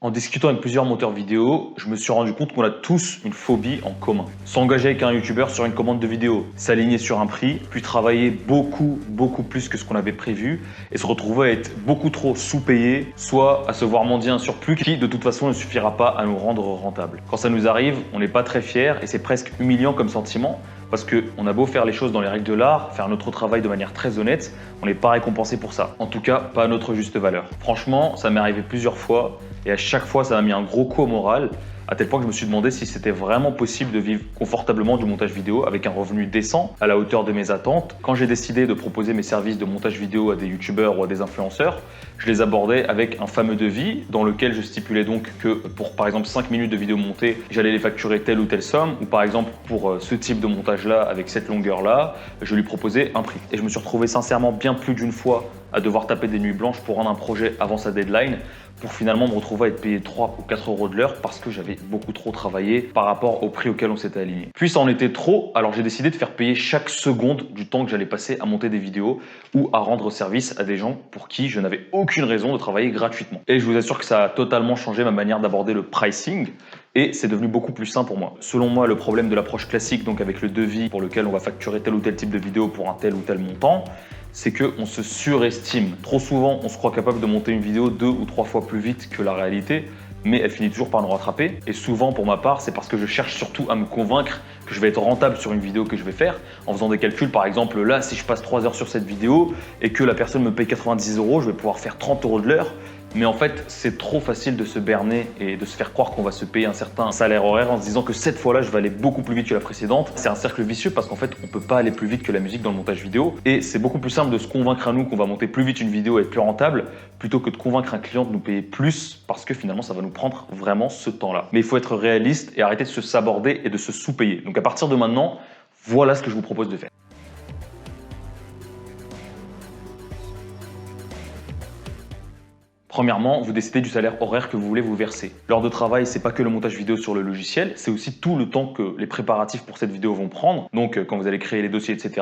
En discutant avec plusieurs monteurs vidéo, je me suis rendu compte qu'on a tous une phobie en commun. S'engager avec un youtubeur sur une commande de vidéo, s'aligner sur un prix, puis travailler beaucoup plus que ce qu'on avait prévu et se retrouver à être beaucoup trop sous-payé, soit à se voir mendier un surplus qui de toute façon ne suffira pas à nous rendre rentables. Quand ça nous arrive, on n'est pas très fier et c'est presque humiliant comme sentiment parce qu'on a beau faire les choses dans les règles de l'art, faire notre travail de manière très honnête, on n'est pas récompensé pour ça. En tout cas, pas à notre juste valeur. Franchement, ça m'est arrivé plusieurs fois et à chaque fois, ça m'a mis un gros coup au moral, à tel point que je me suis demandé si c'était vraiment possible de vivre confortablement du montage vidéo avec un revenu décent, à la hauteur de mes attentes. Quand j'ai décidé de proposer mes services de montage vidéo à des youtubeurs ou à des influenceurs, je les abordais avec un fameux devis dans lequel je stipulais donc que pour par exemple 5 minutes de vidéo montée, j'allais les facturer telle ou telle somme, ou par exemple pour ce type de montage-là, avec cette longueur-là, je lui proposais un prix. Et je me suis retrouvé sincèrement bien plus d'une fois à devoir taper des nuits blanches pour rendre un projet avant sa deadline, pour finalement me retrouver à être payé 3 ou 4 euros de l'heure parce que j'avais beaucoup trop travaillé par rapport au prix auquel on s'était aligné. Puis ça en était trop, alors j'ai décidé de faire payer chaque seconde du temps que j'allais passer à monter des vidéos ou à rendre service à des gens pour qui je n'avais aucune raison de travailler gratuitement. Et je vous assure que ça a totalement changé ma manière d'aborder le pricing. Et c'est devenu beaucoup plus sain pour moi. Selon moi, le problème de l'approche classique, donc avec le devis pour lequel on va facturer tel ou tel type de vidéo pour un tel ou tel montant, c'est qu'on se surestime. Trop souvent, on se croit capable de monter une vidéo 2 ou 3 fois plus vite que la réalité, mais elle finit toujours par nous rattraper. Et souvent, pour ma part, c'est parce que je cherche surtout à me convaincre que je vais être rentable sur une vidéo que je vais faire, en faisant des calculs. Par exemple, là, si je passe 3 heures sur cette vidéo et que la personne me paye 90 euros, je vais pouvoir faire 30 euros de l'heure. Mais en fait, c'est trop facile de se berner et de se faire croire qu'on va se payer un certain salaire horaire en se disant que cette fois-là, je vais aller beaucoup plus vite que la précédente. C'est un cercle vicieux parce qu'en fait, on peut pas aller plus vite que la musique dans le montage vidéo. Et c'est beaucoup plus simple de se convaincre à nous qu'on va monter plus vite une vidéo et être plus rentable plutôt que de convaincre un client de nous payer plus parce que finalement, ça va nous prendre vraiment ce temps-là. Mais il faut être réaliste et arrêter de se saborder et de se sous-payer. Donc à partir de maintenant, voilà ce que je vous propose de faire. Premièrement, vous décidez du salaire horaire que vous voulez vous verser. L'heure de travail, c'est pas que le montage vidéo sur le logiciel, c'est aussi tout le temps que les préparatifs pour cette vidéo vont prendre. Donc, quand vous allez créer les dossiers, etc.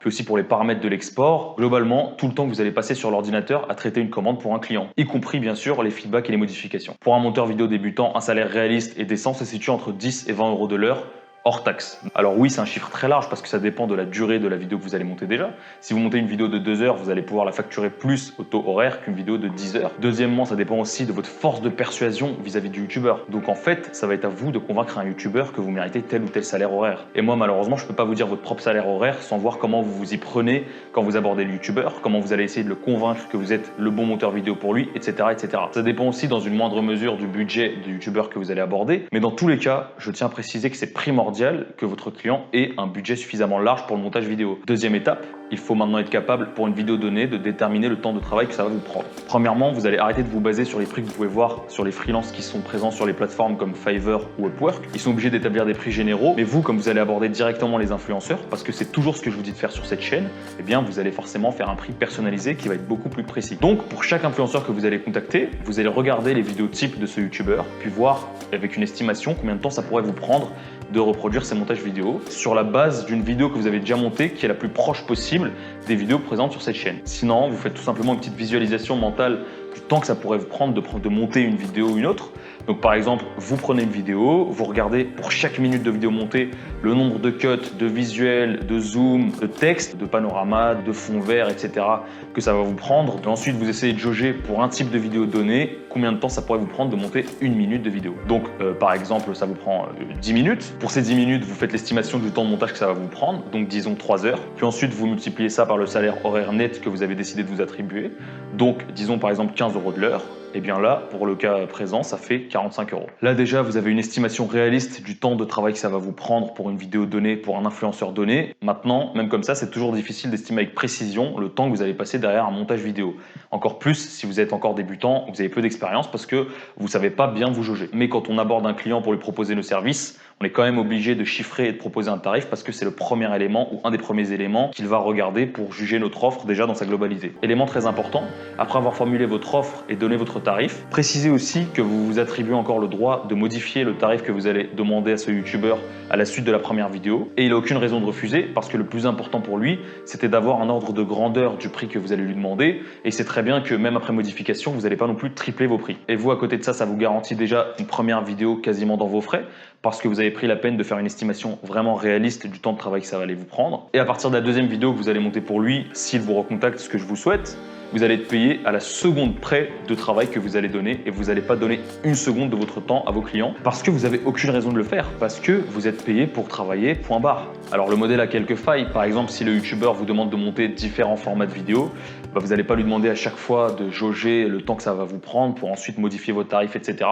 Puis aussi pour les paramètres de l'export. Globalement, tout le temps que vous allez passer sur l'ordinateur à traiter une commande pour un client, y compris bien sûr les feedbacks et les modifications. Pour un monteur vidéo débutant, un salaire réaliste et décent se situe entre 10 et 20 euros de l'heure, hors taxe. Alors oui, c'est un chiffre très large parce que ça dépend de la durée de la vidéo que vous allez monter déjà. Si vous montez une vidéo de 2 heures, vous allez pouvoir la facturer plus au taux horaire qu'une vidéo de 10 heures. Deuxièmement, ça dépend aussi de votre force de persuasion vis-à-vis du youtubeur. Donc en fait, ça va être à vous de convaincre un youtubeur que vous méritez tel ou tel salaire horaire. Et moi, malheureusement, je peux pas vous dire votre propre salaire horaire sans voir comment vous vous y prenez quand vous abordez le youtubeur, comment vous allez essayer de le convaincre que vous êtes le bon monteur vidéo pour lui, etc., etc. Ça dépend aussi dans une moindre mesure du budget du youtubeur que vous allez aborder. Mais dans tous les cas, je tiens à préciser que c'est primordial que votre client ait un budget suffisamment large pour le montage vidéo. Deuxième étape, il faut maintenant être capable, pour une vidéo donnée, de déterminer le temps de travail que ça va vous prendre. Premièrement, vous allez arrêter de vous baser sur les prix que vous pouvez voir sur les freelances qui sont présents sur les plateformes comme Fiverr ou Upwork. Ils sont obligés d'établir des prix généraux, mais vous, comme vous allez aborder directement les influenceurs, parce que c'est toujours ce que je vous dis de faire sur cette chaîne, eh bien, vous allez forcément faire un prix personnalisé qui va être beaucoup plus précis. Donc, pour chaque influenceur que vous allez contacter, vous allez regarder les vidéos types de ce youtubeur, puis voir avec une estimation combien de temps ça pourrait vous prendre de reproduire ces montages vidéo sur la base d'une vidéo que vous avez déjà montée qui est la plus proche possible des vidéos présentes sur cette chaîne. Sinon, vous faites tout simplement une petite visualisation mentale du temps que ça pourrait vous prendre de monter une vidéo ou une autre. Donc par exemple, vous prenez une vidéo, vous regardez pour chaque minute de vidéo montée le nombre de cuts, de visuels, de zoom, de texte, de panorama, de fond vert, etc. que ça va vous prendre. Et ensuite, vous essayez de jauger pour un type de vidéo donné combien de temps ça pourrait vous prendre de monter une minute de vidéo. Donc par exemple, ça vous prend 10 minutes. Pour ces 10 minutes, vous faites l'estimation du temps de montage que ça va vous prendre, donc disons 3 heures. Puis ensuite, vous multipliez ça par le salaire horaire net que vous avez décidé de vous attribuer. Donc disons par exemple 15 euros de l'heure. Et bien là, pour le cas présent, ça fait 45 euros. Là déjà, vous avez une estimation réaliste du temps de travail que ça va vous prendre pour une vidéo donnée, pour un influenceur donné. Maintenant, même comme ça, c'est toujours difficile d'estimer avec précision le temps que vous allez passer derrière un montage vidéo. Encore plus si vous êtes encore débutant, vous avez peu d'expérience parce que vous ne savez pas bien vous jauger. Mais quand on aborde un client pour lui proposer le service, on est quand même obligé de chiffrer et de proposer un tarif parce que c'est le premier élément ou un des premiers éléments qu'il va regarder pour juger notre offre déjà dans sa globalité. Élément très important, après avoir formulé votre offre et donné votre tarif, précisez aussi que vous vous attribuez encore le droit de modifier le tarif que vous allez demander à ce youtubeur à la suite de la première vidéo. Et il n'a aucune raison de refuser parce que le plus important pour lui, c'était d'avoir un ordre de grandeur du prix que vous allez lui demander. Et c'est très bien que même après modification, vous n'allez pas non plus tripler vos prix. Et vous, à côté de ça, ça vous garantit déjà une première vidéo quasiment dans vos frais parce que vous avez pris la peine de faire une estimation vraiment réaliste du temps de travail que ça va aller vous prendre. Et à partir de la deuxième vidéo que vous allez monter pour lui, s'il vous recontacte, ce que je vous souhaite, vous allez être payé à la seconde près de travail que vous allez donner et vous n'allez pas donner une seconde de votre temps à vos clients parce que vous n'avez aucune raison de le faire, parce que vous êtes payé pour travailler, point barre. Alors le modèle a quelques failles, par exemple si le youtubeur vous demande de monter différents formats de vidéos, vous n'allez pas lui demander à chaque fois de jauger le temps que ça va vous prendre pour ensuite modifier vos tarifs, etc.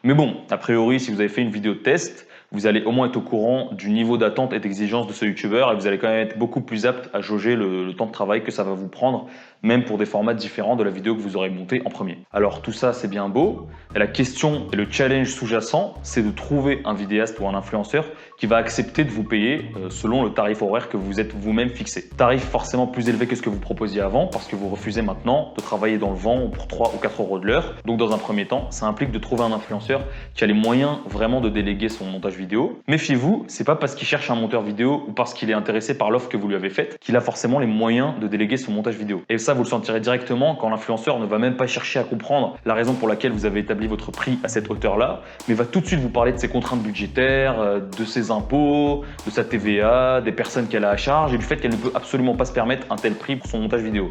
Mais bon, a priori, si vous avez fait une vidéo de test, vous allez au moins être au courant du niveau d'attente et d'exigence de ce youtubeur et vous allez quand même être beaucoup plus apte à jauger le temps de travail que ça va vous prendre, même pour des formats différents de la vidéo que vous aurez montée en premier. Alors tout ça, c'est bien beau. Et la question et le challenge sous-jacent, c'est de trouver un vidéaste ou un influenceur qui va accepter de vous payer selon le tarif horaire que vous êtes vous-même fixé. Tarif forcément plus élevé que ce que vous proposiez avant parce que vous refusez maintenant de travailler dans le vent pour 3 ou 4 euros de l'heure. Donc dans un premier temps, ça implique de trouver un influenceur qui a les moyens vraiment de déléguer son montage vidéo. Méfiez-vous, c'est pas parce qu'il cherche un monteur vidéo ou parce qu'il est intéressé par l'offre que vous lui avez faite qu'il a forcément les moyens de déléguer son montage vidéo. Et ça, vous le sentirez directement quand l'influenceur ne va même pas chercher à comprendre la raison pour laquelle vous avez établi votre prix à cette hauteur-là, mais va tout de suite vous parler de ses contraintes budgétaires, de ses impôts, de sa TVA, des personnes qu'elle a à charge et du fait qu'elle ne peut absolument pas se permettre un tel prix pour son montage vidéo.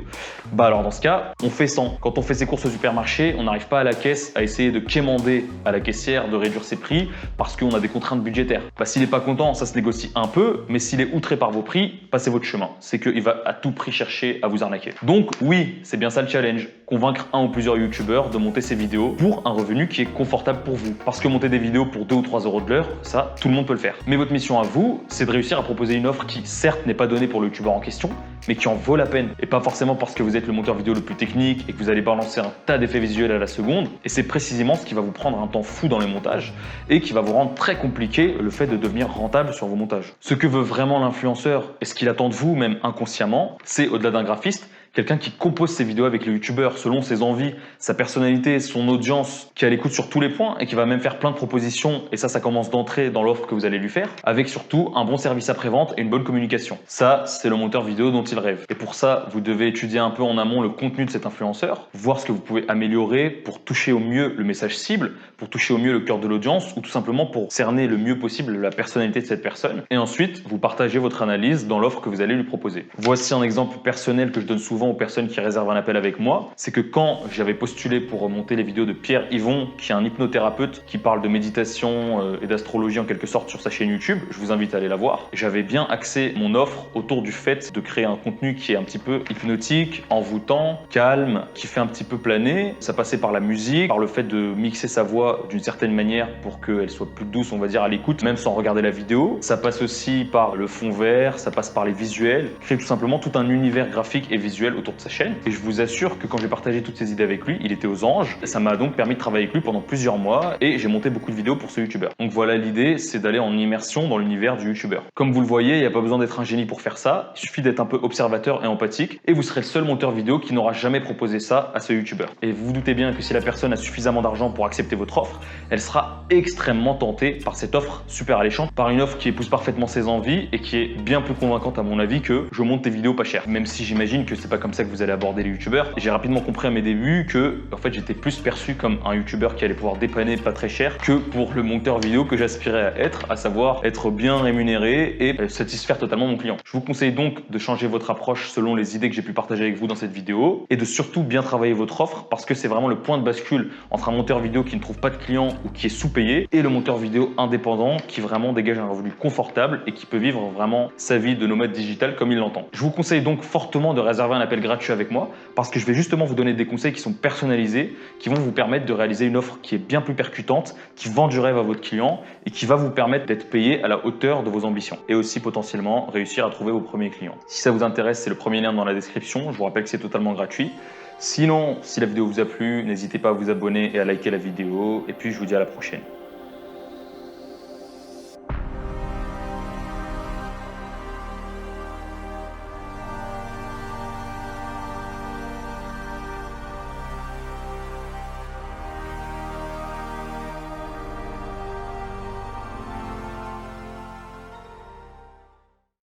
Bah alors dans ce cas, on fait 100. Quand on fait ses courses au supermarché, on n'arrive pas à la caisse à essayer de quémander à la caissière de réduire ses prix parce qu'on a des contraintes budgétaires. Bah, s'il n'est pas content, ça se négocie un peu, mais s'il est outré par vos prix, passez votre chemin. C'est qu'il va à tout prix chercher à vous arnaquer. Donc oui, c'est bien ça le challenge. Convaincre un ou plusieurs youtubeurs de monter ces vidéos pour un revenu qui est confortable pour vous. Parce que monter des vidéos pour 2 ou 3 euros de l'heure, ça, tout le monde peut le faire. Mais votre mission à vous, c'est de réussir à proposer une offre qui, certes, n'est pas donnée pour le youtubeur en question, mais qui en vaut la peine. Et pas forcément parce que vous êtes le monteur vidéo le plus technique et que vous allez balancer un tas d'effets visuels à la seconde. Et c'est précisément ce qui va vous prendre un temps fou dans les montages et qui va vous rendre très compliqué le fait de devenir rentable sur vos montages. Ce que veut vraiment l'influenceur et ce qu'il attend de vous, même inconsciemment, c'est au-delà d'un graphiste, quelqu'un qui compose ses vidéos avec le youtubeur selon ses envies, sa personnalité, son audience, qui a l'écoute sur tous les points et qui va même faire plein de propositions, et ça commence d'entrer dans l'offre que vous allez lui faire, avec surtout un bon service après-vente et une bonne communication. Ça, c'est le monteur vidéo dont il rêve. Et pour ça, vous devez étudier un peu en amont le contenu de cet influenceur, voir ce que vous pouvez améliorer pour toucher au mieux le message cible, pour toucher au mieux le cœur de l'audience, ou tout simplement pour cerner le mieux possible la personnalité de cette personne. Et ensuite, vous partagez votre analyse dans l'offre que vous allez lui proposer. Voici un exemple personnel que je donne souvent aux personnes qui réservent un appel avec moi, c'est que quand j'avais postulé pour monter les vidéos de Pierre Yvon, qui est un hypnothérapeute qui parle de méditation et d'astrologie en quelque sorte sur sa chaîne YouTube, je vous invite à aller la voir, j'avais bien axé mon offre autour du fait de créer un contenu qui est un petit peu hypnotique, envoûtant, calme, qui fait un petit peu planer. Ça passait par la musique, par le fait de mixer sa voix d'une certaine manière pour qu'elle soit plus douce, on va dire, à l'écoute, même sans regarder la vidéo. Ça passe aussi par le fond vert, ça passe par les visuels, créer tout simplement tout un univers graphique et visuel autour de sa chaîne. Et je vous assure que quand j'ai partagé toutes ces idées avec lui, il était aux anges. Et ça m'a donc permis de travailler avec lui pendant plusieurs mois et j'ai monté beaucoup de vidéos pour ce youtubeur. Donc voilà, l'idée, c'est d'aller en immersion dans l'univers du youtubeur. Comme vous le voyez, il n'y a pas besoin d'être un génie pour faire ça. Il suffit d'être un peu observateur et empathique et vous serez le seul monteur vidéo qui n'aura jamais proposé ça à ce youtubeur. Et vous vous doutez bien que si la personne a suffisamment d'argent pour accepter votre offre, elle sera extrêmement tentée par cette offre super alléchante, par une offre qui épouse parfaitement ses envies et qui est bien plus convaincante à mon avis que je monte tes vidéos pas chères. Même si j'imagine que c'est pas comme ça que vous allez aborder les youtubeurs. J'ai rapidement compris à mes débuts que en fait j'étais plus perçu comme un youtubeur qui allait pouvoir dépanner pas très cher que pour le monteur vidéo que j'aspirais à être, à savoir être bien rémunéré et satisfaire totalement mon client. Je vous conseille donc de changer votre approche selon les idées que j'ai pu partager avec vous dans cette vidéo et de surtout bien travailler votre offre parce que c'est vraiment le point de bascule entre un monteur vidéo qui ne trouve pas de clients ou qui est sous-payé et le monteur vidéo indépendant qui vraiment dégage un revenu confortable et qui peut vivre vraiment sa vie de nomade digital comme il l'entend. Je vous conseille donc fortement de réserver un appel gratuit avec moi parce que je vais justement vous donner des conseils qui sont personnalisés, qui vont vous permettre de réaliser une offre qui est bien plus percutante, qui vend du rêve à votre client et qui va vous permettre d'être payé à la hauteur de vos ambitions et aussi potentiellement réussir à trouver vos premiers clients. Si ça vous intéresse, c'est le premier lien dans la description. Je vous rappelle que c'est totalement gratuit. Sinon, si la vidéo vous a plu, n'hésitez pas à vous abonner et à liker la vidéo. Et puis, je vous dis à la prochaine.